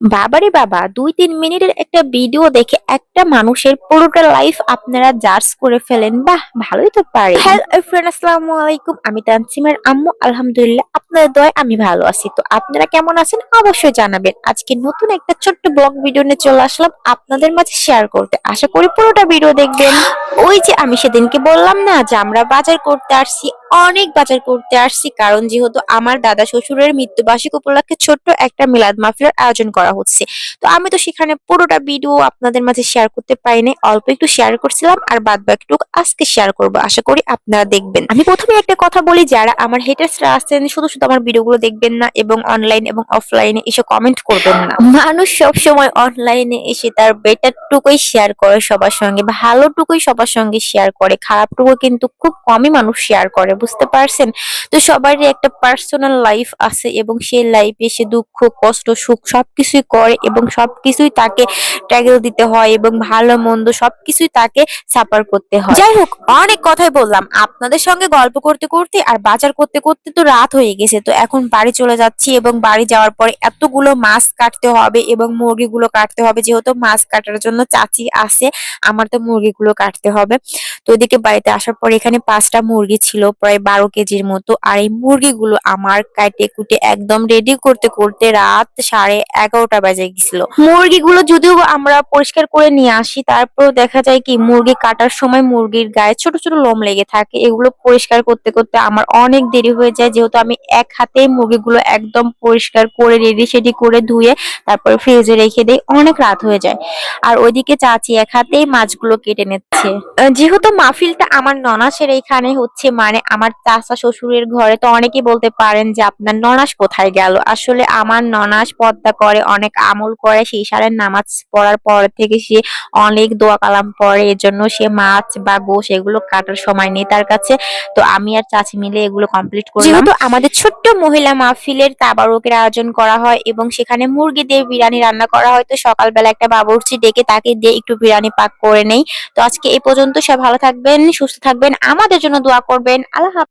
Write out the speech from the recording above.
বাবারে বাবা! ২-৩ মিনিটের একটা ভিডিও দেখে একটা মানুষের পুরোটা লাইফ আপনারা জাজ করে ফেলেন। বাহ! ভালোই তো পারেন। হ্যালো এভরিওয়ান, আসসালামু আলাইকুম। আমি তানসিমের আম্মু। আলহামদুলিল্লাহ আপনাদের দয়ায় আমি ভালো আছি। তো আপনারা কেমন আছেন অবশ্যই জানাবেন। আজকে নতুন একটা ছোট্ট ব্লগ ভিডিও নিয়ে চলে আসলাম আপনাদের মাঝে শেয়ার করতে। আশা করি পুরোটা ভিডিও দেখবেন। ওই যে আমি সেদিনকে বললাম না যে আমরা বাজার করতে আসছি, অনেক বাজার করতে আসছি, কারণ যেহেতু আমার দাদা শ্বশুরের মৃত্যুবার্ষিকী উপলক্ষে ছোট্ট একটা মিলাদ মাহফিলের আয়োজন করা হচ্ছে। তো আমি তো সেখানে পুরোটা ভিডিও আপনাদের মাঝে শেয়ার করতে পারি নাই, অল্প একটু শেয়ার করছিলাম আর বাদ বাকিটুকু আজকে শেয়ার করবো। আশা করি আপনারা দেখবেন। আমি প্রথমে একটা কথা বলি, যারা আমার হেটার্সরা আছেন শুধু শুধু আমার ভিডিওগুলো দেখবেন না এবং অনলাইন এবং অফলাইনে এসে কমেন্ট করবেন না। মানুষ সব সময় অনলাইনে এসে তার বেটার টুকুই শেয়ার করে সবার সঙ্গে, ভালোটুকুই সবার সঙ্গে শেয়ার করে, খারাপটুকু কিন্তু খুব কমই মানুষ শেয়ার করে, বুঝতে পারছেন? তো সবারই একটা পার্সোনাল লাইফ আছে এবং সেই লাইফে সে দুঃখ কষ্ট সুখ সবকিছুই করে এবং সবকিছুই তাকে ট্যাগেল দিতে হয় এবং ভালো মন্দ সবকিছুই তাকে সাফার করতে হয়। যাই হোক, অনেক কথাই বললাম আপনাদের সঙ্গে গল্প করতে করতে আর বাজার করতে করতে তো রাত হয়ে গেছে। তো এখন বাড়ি চলে যাচ্ছি এবং বাড়ি যাওয়ার পরে এতগুলো মাছ কাটতে হবে এবং মুরগিগুলো কাটতে হবে, যেহেতু মাছ কাটার জন্য চাচি আছে, আমার তো মুরগিগুলো কাটতে হবে। তো ওইদিকে বাড়িতে আসার পর এখানে ৫টা মুরগি ছিল, প্রায় ১২ কেজির মতো। আর এই মুরগিগুলো আমার কাটে কুটে একদম রেডি করতে করতে রাত 11:30 বেজে গেছিল। মুরগিগুলো যদিও আমরা পরিষ্কার করে নিয়ে আসি, তারপর দেখা যায় কি মুরগি কাটার সময় মুরগির গায়ে ছোট ছোট লোম লেগে থাকে, এগুলো পরিষ্কার করতে করতে আমার অনেক দেরি হয়ে যায়, যেহেতু আমি এক হাতেই মুরগিগুলো একদম পরিষ্কার করে রেডি সেডি করে ধুয়ে তারপর ফ্রিজে রেখে দেই, অনেক রাত হয়ে যায়। আর ওইদিকে চাচি এক হাতেই মাছগুলো কেটে নিচ্ছে। যেহেতু মাহফিলটা আমার ননাসের এইখানে হচ্ছে, মানে আমার চাচা শ্বশুরের ঘরে, তো অনেকেই বলতে পারেন যে আপনার ননাস কোথায় গেল। আসলে আমার ননাস পর্দা করে, অনেক আমল করে, সেই সারের নামাজ পড়ার পর থেকে সে অনেক দোয়া কালাম পড়ে, এজন্য সে মাছ বা গোশ এগুলো কাটার সময় নেই তার কাছে। তো আমি আর চাচি মিলে এগুলো কমপ্লিট করলাম। যেহেতু আমাদের ছোট্ট মহিলা মাহফিলের তাবারুকের আয়োজন করা হয় এবং সেখানে মুরগি দিয়ে বিরিয়ানি রান্না করা হয়, তো সকালবেলা একটা বাবুর্চি ডেকে তাকে দিয়ে একটু বিরিয়ানি পাক করে নেই। তো আজকে এই পর্যন্ত, সবাই ভালো থাকবেন, সুস্থ থাকবেন, আমাদের জন্য দোয়া করবেন। আল্লাহ হাফেজ।